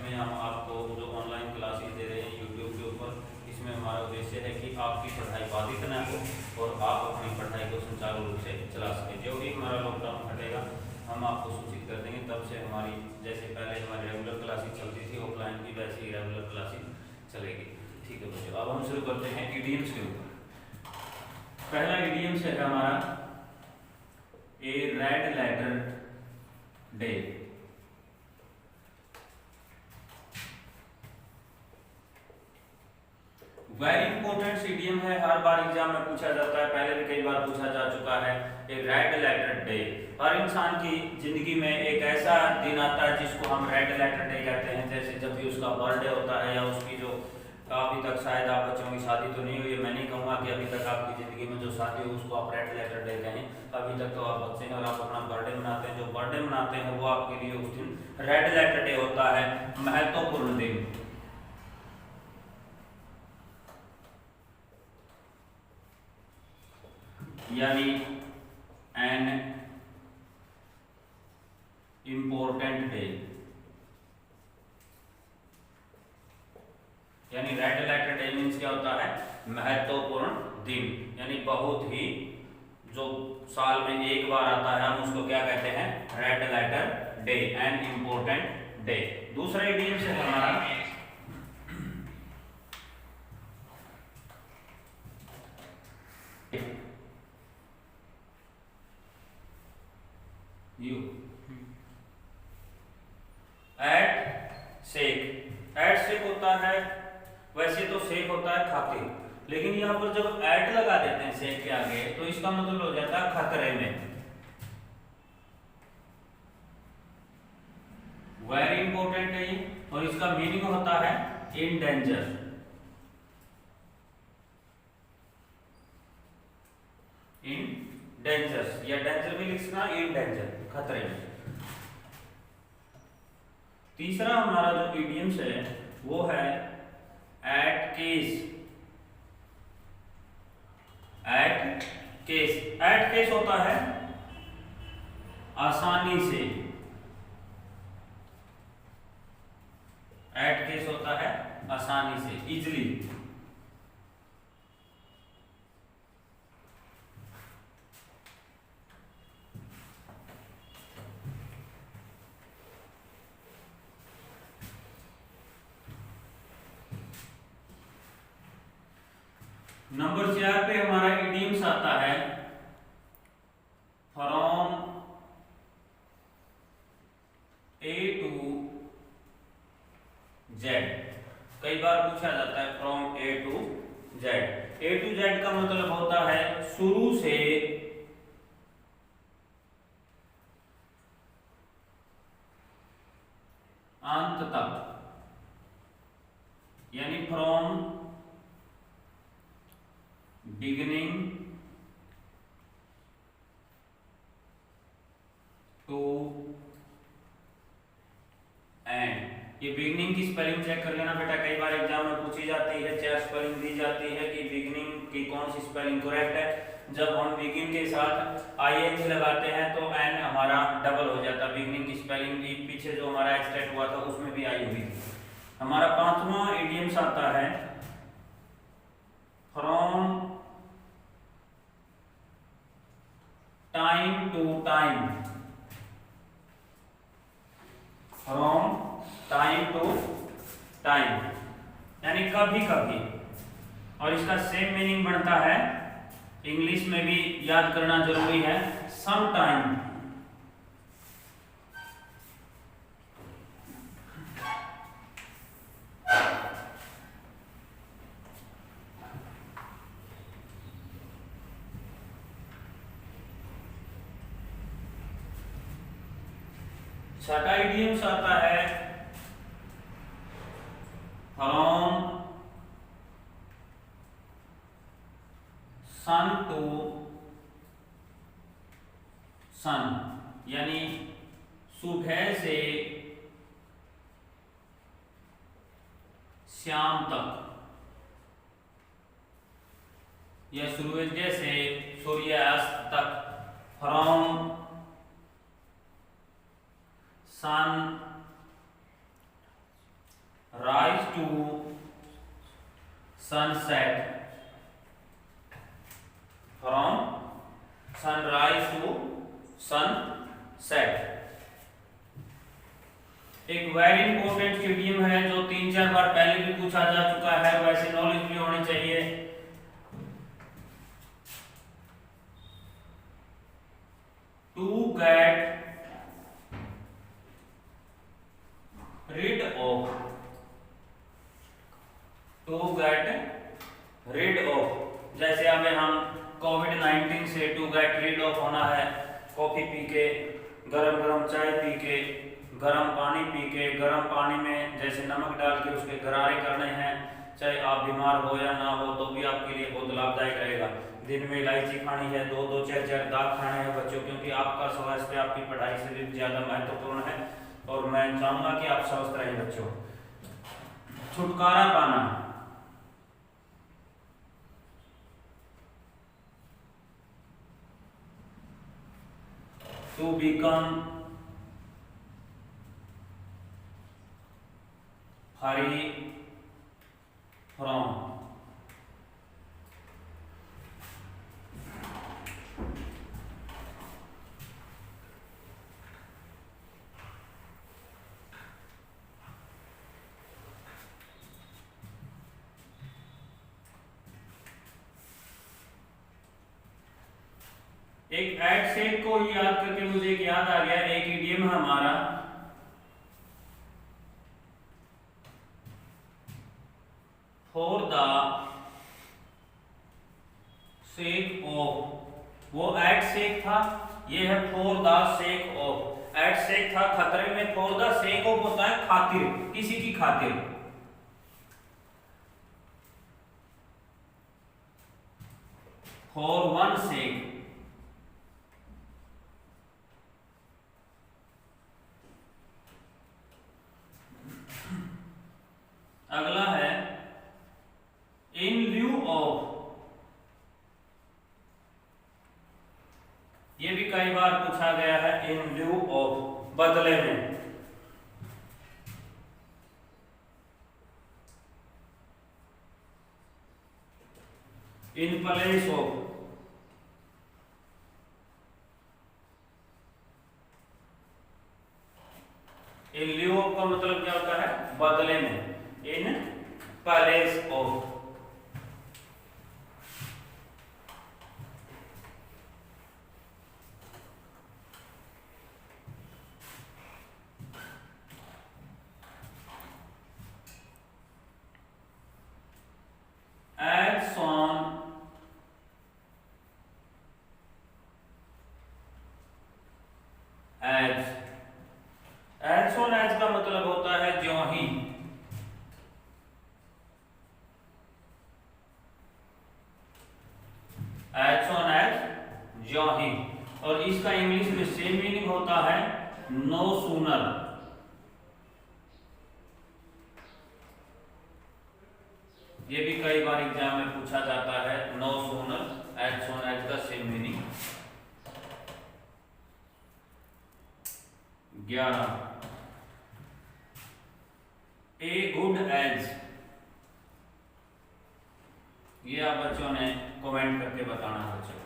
इसमें हम आपको जो ऑनलाइन क्लासेस दे रहे हैं यूट्यूब के ऊपर, इसमें हमारा उद्देश्य है कि आपकी पढ़ाई बाधित न हो और आप अपनी पढ़ाई को सुचारू रूप से चला सकें। जो भी हमारा लॉकडाउन हटेगा हम आपको सूचित कर देंगे। तब से हमारी जैसे पहले हमारी रेगुलर क्लासेस चलती थी ऑफलाइन की, वैसे ही रेगुलर क्लासेस चलेगी। ठीक है बच्चों, अब हम शुरू करते हैं इडियम्स के ऊपर। पहला इडियम्स है हमारा a red letter day. Very important idiom है, हर बार एग्जाम में पूछा जाता है, पहले भी कई बार पूछा जा चुका है। ए रेड लेटर डे, हर इंसान की जिंदगी में एक ऐसा दिन आता है जिसको हम रेड लेटर डे कहते हैं। जैसे जब भी उसका बर्थडे होता है या उसकी जो अभी तक शायद आप बच्चों की शादी तो नहीं हुई है, मैं नहीं कहूँगा कि अभी तक आपकी ज़िंदगी में जो शादी हो उसको आप रेड लेटर डे कहें। अभी तक तो आप बच्चे हैं और आप अपना बर्थडे मनाते हैं। जो बर्थडे मनाते हैं वो आपके लिए उस दिन रेड लेटर डे होता है, महत्वपूर्ण दिन। यानी एन इम्पोर्टेंट डे, यानी रेड लेटर डे मीन्स क्या होता है, महत्वपूर्ण दिन, यानी बहुत ही जो साल में एक बार आता है हम उसको क्या कहते हैं, red letter day, an important day. दूसरा इडियम से हमारा यू एट सेक। एट सेक होता है, वैसे तो सेक होता है खातिर, लेकिन यहां पर जब एट लगा देते हैं सेक के आगे तो इसका मतलब हो जाता है खतरे में। वेरी इंपॉर्टेंट है ये, और इसका मीनिंग होता है इन डेंजर। इन डेंजर या डेंजर भी लिखना, इन डेंजर खतरे में। तीसरा हमारा जो इडियम्स है वो है at case. At case, at case होता है आसानी से। एट केस होता है आसानी से, इजिली। नंबर 4 पे हमारा इडियम्स आता है फ्रॉम ए टू जेड। कई बार पूछा जाता है from A to Z. A to Z का मतलब होता है शुरू से अंत तक, यानी फ्रॉम बिगिनिंग टू एंड। ये बिगिनिंग की स्पेलिंग चेक कर लेना बेटा, कई बार एग्जाम में पूछी जाती है, 4 स्पेलिंग दी जाती है कि बिगिनिंग की कौन सी स्पेलिंग करेक्ट है। जब हम बिगिन के साथ आई लगाते हैं तो एन हमारा डबल हो जाता है। बिगिनिंग की स्पेलिंग पीछे जो हमारा एक्सटेट हुआ था उसमें भी आई हुई थी। हमारा 5वां इडियम्स आता है from time to time. From time to time, यानी कभी कभी, और इसका सेम मीनिंग बनता है, इंग्लिश में भी याद करना जरूरी है, सम टाइम। छठा इडियम्स आता है फ्रॉम सन टू सन, यानी सुबह से शाम तक, या सूर्योदय से सूर्यास्त तक। From sun to sunset, from sunrise to sunset. एक वेरी इंपॉर्टेंट इडियम है जो 3-4 बार पहले भी पूछा जा चुका है, वैसे नॉलेज भी होनी चाहिए। To get rid of, to get rid of, जैसे हमें हम कोविड-19 से टू गेट rid of होना है, कॉफी पी के, गरम गरम चाय पी के, गरम पानी पी के, गरम पानी में जैसे नमक डाल के उसके गरारे करने हैं, चाहे आप बीमार हो या ना हो तो भी आपके लिए बहुत लाभदायक रहेगा। दिन में इलायची खानी है, 2-2 4-4 दाग खाने हैं बच्चों, क्योंकि आपका स्वास्थ्य आपकी पढ़ाई से भी ज्यादा महत्वपूर्ण है और मैं चाहूंगा कि आप स्वस्थ रहें बच्चों। छुटकारा पाना, टू बिकम फ्री फ्रॉम, एक एड सेट को याद करके मुझे एक याद आ गया, एक इडियम है हमारा, फॉर द सेक ऑफ, वो एड सेक था, ये है for the sake of. At stake था खतरे में, फॉर द सेक ऑफ होता है खातिर, किसी की खातिर। फॉर वन सेक, अगला है इन ल्यू ऑफ, ये भी कई बार पूछा गया है, इन ल्यू ऑफ, बदले में। In place of, in lieu of का मतलब क्या होता है, बदले में। In place of, as on, as on as का मतलब होता है ज्यों ही, as on as ज्यों ही, और इसका इंग्लिश में सेम मीनिंग होता है नो सूनर। ये भी कई बार एग्जाम में पूछा जाता है, no sooner, as soon as का same meaning. 11 a good as, ये आप बच्चों ने कमेंट करके बताना बच्चों।